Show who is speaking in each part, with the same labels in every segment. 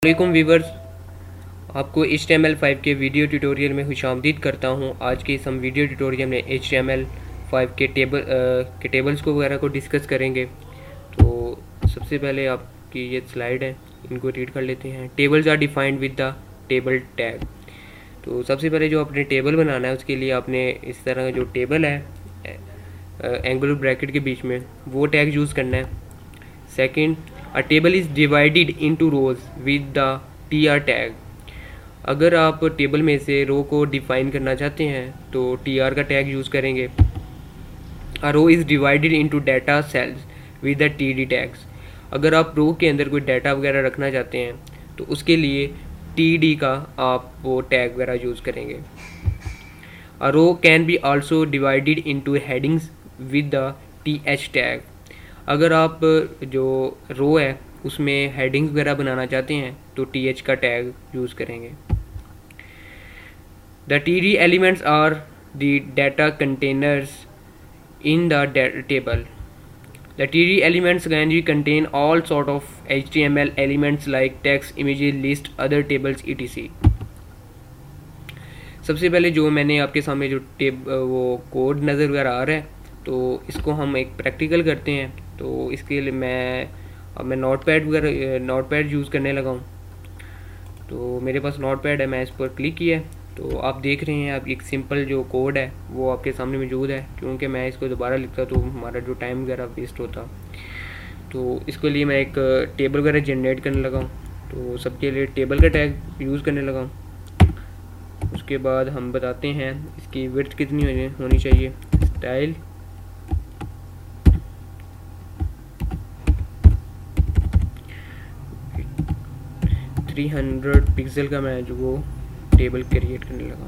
Speaker 1: वालेकुम वीवर्स, आपको HTML5 के वीडियो ट्यूटोरियल में खुशामदीद करता हूं। आज के इस हम वीडियो ट्यूटोरियल में HTML5 के टेबल्स को वगैरह को डिस्कस करेंगे। तो सबसे पहले आपकी ये स्लाइड है, इनको रीड कर लेते हैं। Tables are defined with the table tag. तो सबसे पहले जो आपने टेबल बनाना है उसके लिए आपने इस तरह जो टेबल है एंगुलर ब्रैकेट के बीच में वो टैग यूज़ करना है। Second, a table is divided into rose with the TR tag. अगर आप टेबल में से रो को डिफाइन करना चाहते हैं तो TR का टैग यूज़ करेंगे। A row is divided into data cells with the TD tags. अगर आप रो के अंदर कोई डाटा वगैरह रखना चाहते हैं तो उसके लिए TD का आप वो टैग वगैरह यूज़ करेंगे। A row can be also divided into headings with the TH tag. अगर आप जो रो है उसमें हेडिंग्स वगैरह बनाना चाहते हैं तो TH का टैग यूज़ करेंगे। The TD elements are the data containers in the table. The TD elements can be contain all sort of HTML elements like text, images, list, other tables etc। सबसे पहले जो मैंने आपके सामने जो वो कोड नज़र वगैरह आ रहा है तो इसको हम एक प्रैक्टिकल करते हैं। तो इसके लिए मैं नोटपैड यूज़ करने लगा हूँ। तो मेरे पास नोटपैड है, मैं इस पर क्लिक किया तो आप देख रहे हैं आप एक सिंपल जो कोड है वो आपके सामने मौजूद है। क्योंकि मैं इसको दोबारा लिखता तो हमारा जो टाइम वगैरह वेस्ट होता, तो इसके लिए मैं एक टेबल वगैरह जनरेट करने लगा हूँ। तो सबके लिए टेबल का टैग यूज़ करने लगा हूँ। उसके बाद हम बताते हैं इसकी विड्थ कितनी होनी चाहिए। स्टाइल 300 पिक्सल का मैं जो वो टेबल क्रिएट करने लगा।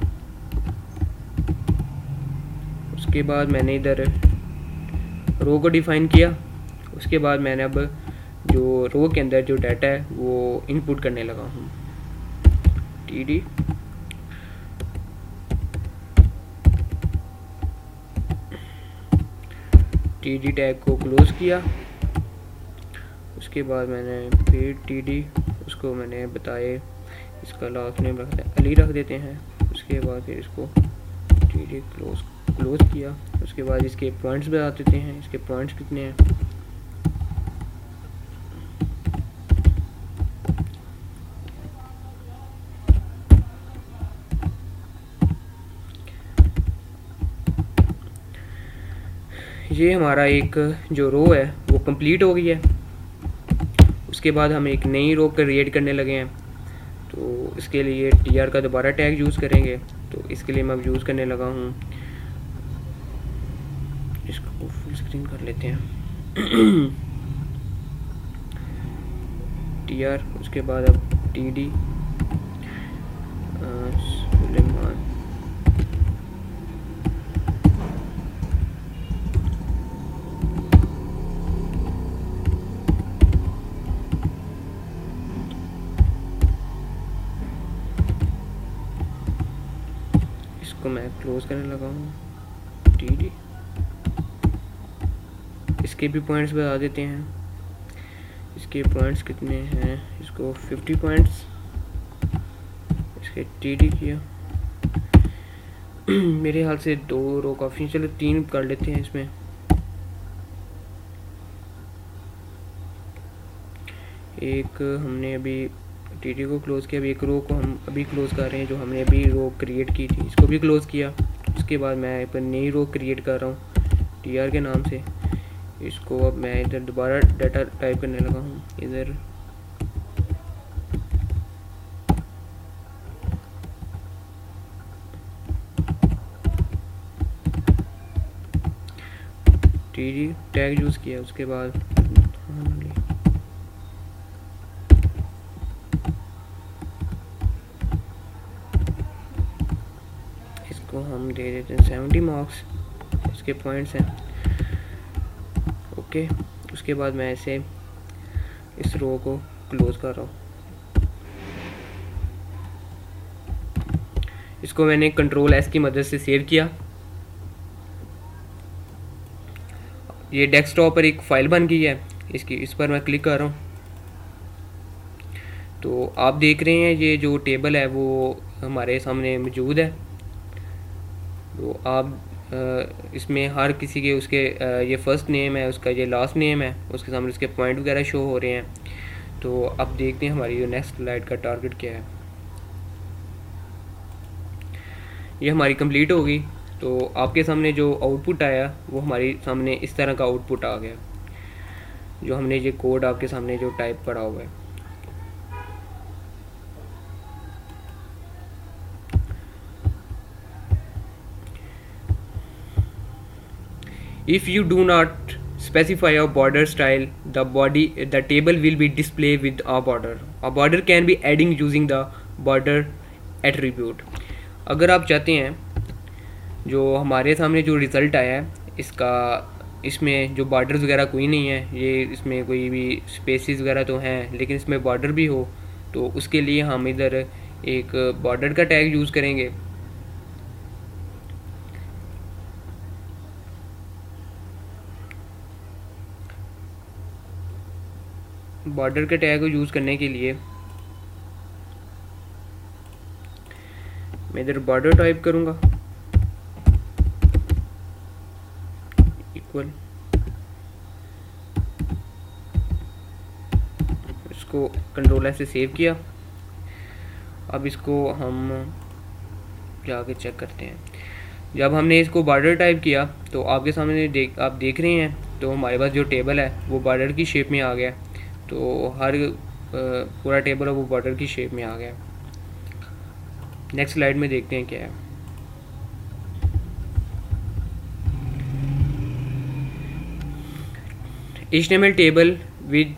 Speaker 1: उसके बाद मैंने इधर रो को डिफाइन किया। उसके बाद मैंने अब जो रो के अंदर जो डाटा है वो इनपुट करने लगा हूँ। TD टैग को क्लोज किया। उसके बाद मैंने फिर TD उसको मैंने बताए इसका लास्ट नेम अली रख देते हैं। उसके बाद फिर इसको TD क्लोज किया। उसके बाद इसके पॉइंट्स बता देते हैं, इसके पॉइंट्स कितने हैं। ये हमारा एक जो रो है वो कंप्लीट हो गई है। उसके बाद हम एक नई रो क्रिएट करने लगे हैं। तो इसके लिए TR का दोबारा टैग यूज़ करेंगे। तो इसके लिए मैं अब यूज़ करने लगा हूँ, इसको फुल स्क्रीन कर लेते हैं TR। उसके बाद अब TD सुलेमान। इसको मैं क्लोज करने लगा हूँ। TD इसके भी पॉइंट्स बता देते हैं, इसके पॉइंट्स कितने हैं। इसको 50 पॉइंट्स, इसके TD किया। मेरे हाल से 2 रो काफ़ी, चलो 3 कर लेते हैं इसमें। एक हमने अभी TD को क्लोज किया, अभी एक रो को हम अभी क्लोज कर रहे हैं जो हमने अभी रो क्रिएट की थी, इसको भी क्लोज किया। उसके बाद मैं एक नई रो क्रिएट कर रहा हूँ TR के नाम से। इसको अब मैं इधर दोबारा डाटा टाइप करने लगा हूँ। इधर TD टैग यूज़ किया। उसके बाद इसको हम दे देते हैं 70 मार्क्स, इसके पॉइंट्स हैं। ओके, उसके बाद मैं ऐसे इस रो को क्लोज कर रहा हूँ। इसको मैंने Ctrl+S की मदद से सेव किया। ये डेस्कटॉप पर एक फाइल बन गई है। इस पर मैं क्लिक कर रहा हूँ। तो आप देख रहे हैं ये जो टेबल है वो हमारे सामने मौजूद है। तो आप इसमें हर किसी के उसके ये फर्स्ट नेम है, उसका ये लास्ट नेम है, उसके सामने उसके पॉइंट वगैरह शो हो रहे हैं। तो अब देखते हैं हमारी जो नेक्स्ट स्लाइड का टारगेट क्या है। ये हमारी कंप्लीट होगी। तो आपके सामने जो आउटपुट आया वो हमारे सामने इस तरह का आउटपुट आ गया, जो हमने ये कोड आपके सामने जो टाइप पड़ा हुआ है। If you do not specify a border style, the table will be displayed with a border. A border can be adding using the border attribute. अगर आप चाहते हैं जो हमारे सामने जो रिज़ल्ट आया है इसका, इसमें जो बॉर्डर्स वगैरह कोई नहीं है, ये इसमें कोई भी स्पेसिस वगैरह तो हैं लेकिन इसमें बॉर्डर भी हो, तो उसके लिए हम इधर एक बॉर्डर का टैग यूज़ करेंगे। बॉर्डर के टैग को यूज़ करने के लिए मैं इधर बॉर्डर टाइप करूँगा, इक्वल, इसको कंट्रोल एस से सेव किया। अब इसको हम जाके चेक करते हैं। जब हमने इसको बॉर्डर टाइप किया तो आपके सामने आप देख रहे हैं तो हमारे पास जो टेबल है वो बॉर्डर की शेप में आ गया। तो हर पूरा टेबल है वो बॉर्डर की शेप में आ गया। नेक्स्ट स्लाइड में देखते हैं क्या है। HTML table with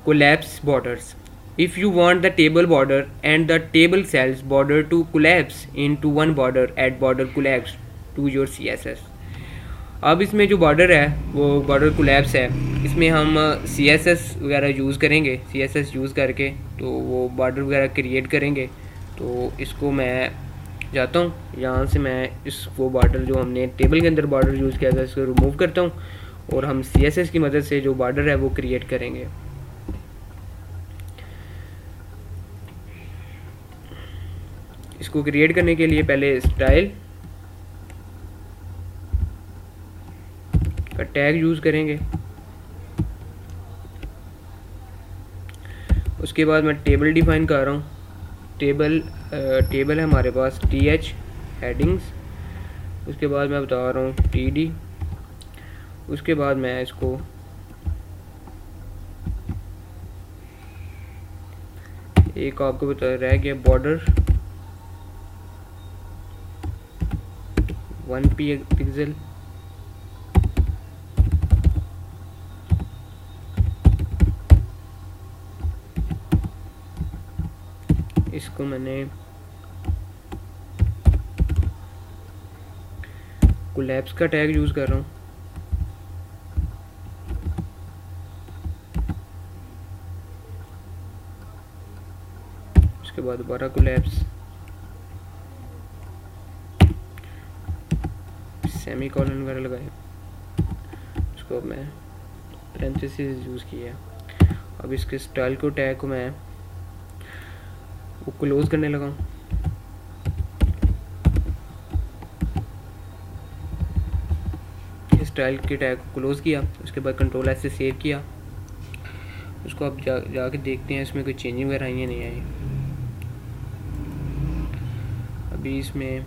Speaker 1: collapse borders. If you want the table border and the table cells border to collapse into one border, add border collapse to your CSS. अब इसमें जो बॉर्डर है वो बॉर्डर कोलैप्स है, इसमें हम CSS वगैरह use करेंगे। CSS यूज़ करके तो वो बॉर्डर वगैरह क्रिएट करेंगे। तो इसको मैं जाता हूँ, यहाँ से मैं इस वो बॉर्डर जो हमने टेबल के अंदर बॉर्डर यूज़ किया था इसको रिमूव करता हूँ और हम CSS की मदद से जो बॉर्डर है वो क्रिएट करेंगे। इसको क्रिएट करने के लिए पहले स्टाइल का टैग यूज़ करेंगे। उसके बाद मैं टेबल डिफाइन कर रहा हूँ। टेबल है हमारे पास TH हेडिंग्स, उसके बाद मैं बता रहा हूँ TD, उसके बाद मैं इसको एक आपको बता रह गया बॉर्डर 1 पिक्सल, इसको मैंने कोलैप्स का टैग यूज़ कर रहा हूँ। उसके बाद दोबारा कोलैप्स, सेमी कॉलन वगैरह लगाए, उसको मैं पैरेंथेसिस यूज़ किया। अब इसके स्टाइल को टैग को मैं वो क्लोज करने लगा हूँ। स्टाइल के टैग को क्लोज किया, उसके बाद कंट्रोल एस से सेव किया। उसको अब जाके देखते हैं इसमें कोई चेंजिंग वगैरह आई है नहीं आई। अभी इसमें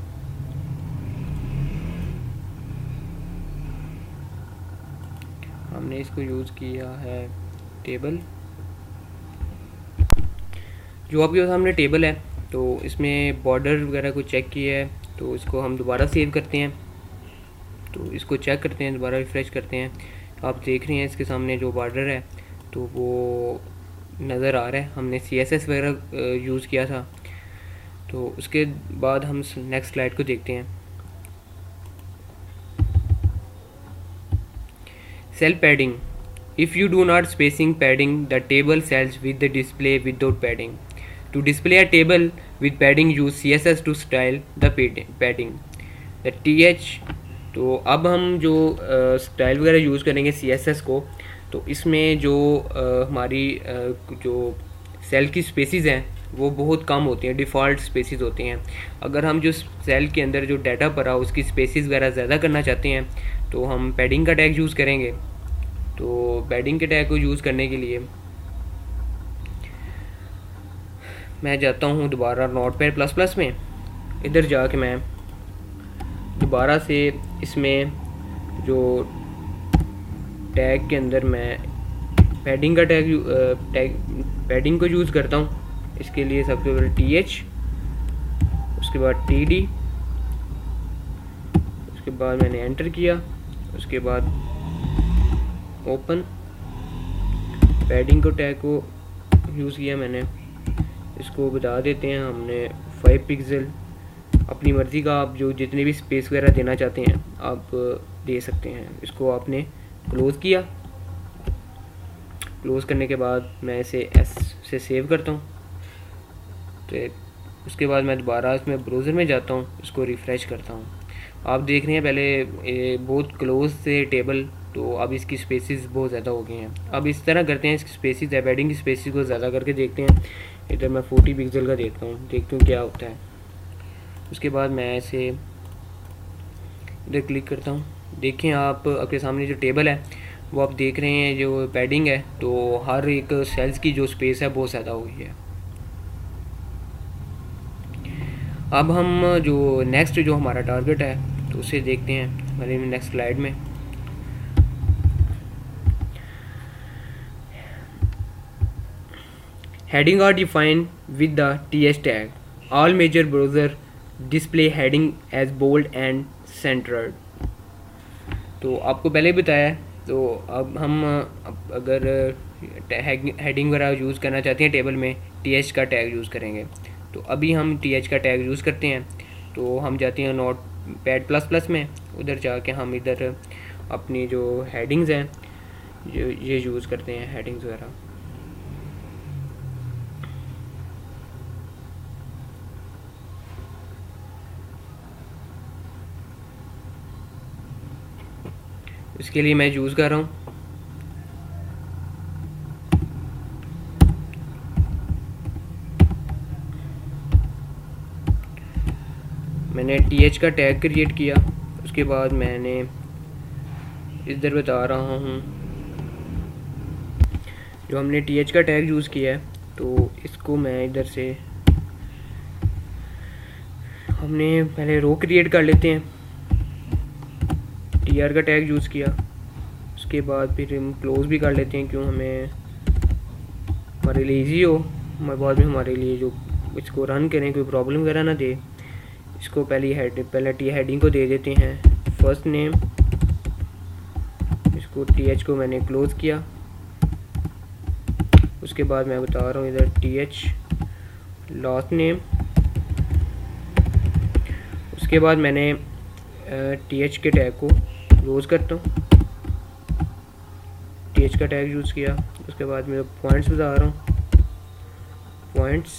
Speaker 1: हमने इसको यूज़ किया है टेबल, जो आपके सामने टेबल है। तो इसमें बॉर्डर वगैरह को चेक किया है, तो इसको हम दोबारा सेव करते हैं। तो इसको चेक करते हैं, दोबारा रिफ़्रेश करते हैं। आप देख रहे हैं इसके सामने जो बॉर्डर है तो वो नज़र आ रहा है। हमने CSS वगैरह यूज़ किया था। तो उसके बाद हम नेक्स्ट स्लाइड को देखते हैं। Cell padding, if you do not spacing padding the table cells with the display without padding. To display a table with padding, use CSS to style the padding. The TH, तो अब हम जो style वगैरह use करेंगे CSS को, तो इसमें जो हमारी जो सेल की स्पेसिस हैं वो बहुत कम होती हैं, डिफ़ॉल्ट स्पेसिस होती हैं। अगर हम जो सेल के अंदर जो डाटा पड़ा उसकी स्पेसिस वगैरह ज़्यादा करना चाहते हैं तो हम पैडिंग का टैग यूज़ करेंगे। तो पैडिंग के टैग को यूज़ करने के लिए मैं जाता हूँ दोबारा नोटपैड प्लस प्लस में। इधर जाके मैं दोबारा से इसमें जो टैग के अंदर मैं पैडिंग का पैडिंग को यूज़ करता हूँ। इसके लिए सबसे पहले TH, उसके बाद TD, उसके बाद मैंने एंटर किया, उसके बाद ओपन पैडिंग को टैग को यूज़ किया मैंने। इसको बता देते हैं हमने 5 पिक्सल, अपनी मर्ज़ी का आप जो जितने भी स्पेस वगैरह देना चाहते हैं आप दे सकते हैं। इसको आपने क्लोज़ किया। क्लोज़ करने के बाद मैं इसे S से सेव करता हूँ। तो उसके बाद मैं दोबारा इसमें ब्राउज़र में जाता हूँ, इसको रिफ़्रेश करता हूँ। आप देख रहे हैं पहले बहुत क्लोज से टेबल, तो अब इसकी स्पेसिस बहुत ज़्यादा हो गई हैं। अब इस तरह करते हैं, इसकी स्पेसिस है पैडिंग की स्पेसिस को ज़्यादा करके देखते हैं। इधर मैं 40 पिक्सल का देखता हूँ, देखता हूँ क्या होता है। उसके बाद मैं इसे इधर क्लिक करता हूँ। देखें आप आपके सामने जो टेबल है वो आप देख रहे हैं जो पैडिंग है, तो हर एक सेल्स की जो स्पेस है बहुत ज़्यादा हो गई है। अब हम जो नेक्स्ट जो हमारा टारगेट है तो उसे देखते हैं हमारे नेक्स्ट स्लाइड में। Heading are defined with the TH tag. All major browser display heading as bold and centered. तो आपको पहले बताया है। तो अब हम अगर हेडिंग वगैरह यूज़ करना चाहते हैं टेबल में, TH का टैग यूज़ करेंगे। तो अभी हम TH का टैग यूज़ करते हैं। तो हम जाते हैं नोटपैड प्लस प्लस में, उधर जाके हम इधर अपनी जो हेडिंग्स हैं ये यूज़ करते हैं, हेडिंग्स वगैरह। इसके लिए मैं यूज़ कर रहा हूँ मैंने TH का टैग क्रिएट किया। उसके बाद मैंने इधर बता रहा हूँ जो हमने TH का टैग यूज़ किया है, तो इसको मैं इधर से हमने पहले रो क्रिएट कर लेते हैं। TR का टैग यूज़ किया, उसके बाद फिर हम क्लोज़ भी कर लेते हैं, क्यों हमें हमारे लिए ईजी हो, हमारे बाद में हमारे लिए जो इसको रन करें कोई प्रॉब्लम वगैरह ना दे। इसको पहले हेडिंग को दे देते हैं फर्स्ट नेम। इसको TH को मैंने क्लोज़ किया। उसके बाद मैं बता रहा हूँ इधर TH लास्ट नेम। उसके बाद मैंने TH के टैग को क्लोज़ करता हूँ, TH का टैग यूज़ किया। उसके बाद मैं पॉइंट्स बता रहा हूँ, पॉइंट्स।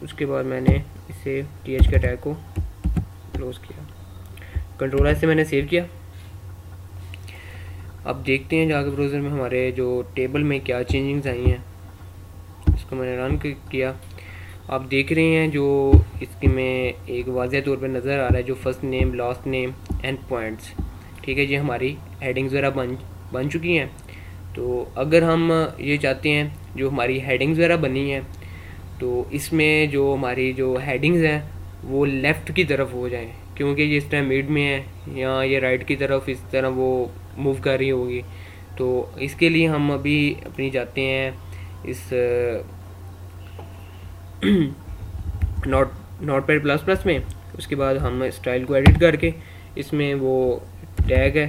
Speaker 1: उसके बाद मैंने इसे TH का टैग को क्लोज़ किया। कंट्रोल से मैंने सेव किया। अब देखते हैं जाकर ब्राउज़र में हमारे जो टेबल में क्या चेंजिंग्स आई हैं। इसको मैंने रन किया। आप देख रहे हैं जो इसके में एक वाज़ह तौर पे नज़र आ रहा है जो first name, last name and points. ठीक है जी, हमारी हेडिंग्स वगैरह बन चुकी हैं। तो अगर हम ये चाहते हैं जो हमारी हेडिंग्स वगैरह बनी हैं तो इसमें जो हमारी जो हेडिंग्स हैं वो लेफ़्ट की तरफ हो जाएं, क्योंकि ये इस तरह मिड में है या ये राइट की तरफ इस तरह वो मूव कर रही होगी। तो इसके लिए हम अभी अपनी जाते हैं इस नोटपैड प्लस प्लस में। उसके बाद हम स्टाइल को एडिट करके इसमें वो टैग है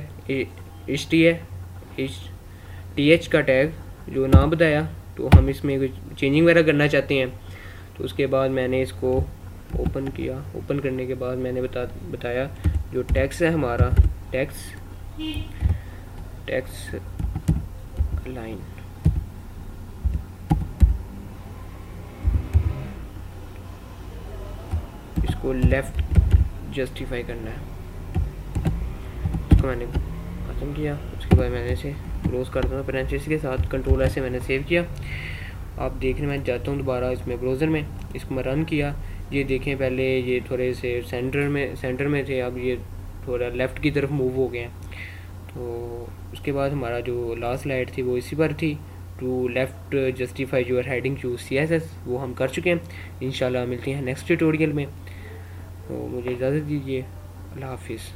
Speaker 1: TH का टैग जो नाम बताया, तो हम इसमें कुछ चेंजिंग वगैरह करना चाहते हैं। तो उसके बाद मैंने इसको ओपन किया। ओपन करने के बाद मैंने बताया जो टेक्स्ट है हमारा टेक्स्ट लाइन, इसको लेफ़्ट जस्टिफाई करना है। इसको मैंने ख़त्म किया। उसके बाद मैंने इसे क्लोज करता हूँ पेरेंथेसिस के साथ, कंट्रोल ऐसे मैंने सेव किया। आप देखने मैं जाता हूँ दोबारा इसमें ब्राउज़र में, इसको मैं रन किया। ये देखें पहले ये थोड़े से सेंटर में थे, अब ये थोड़ा लेफ़्ट की तरफ मूव हो गए हैं। तो उसके बाद हमारा जो लास्ट स्लाइड थी वो इसी पर थी, to left justify your heading to CSS, वो हम कर चुके हैं। इंशाल्लाह मिलते हैं नेक्स्ट ट्यूटोरियल में। तो मुझे इजाज़त दीजिए, अल्लाह हाफिज़।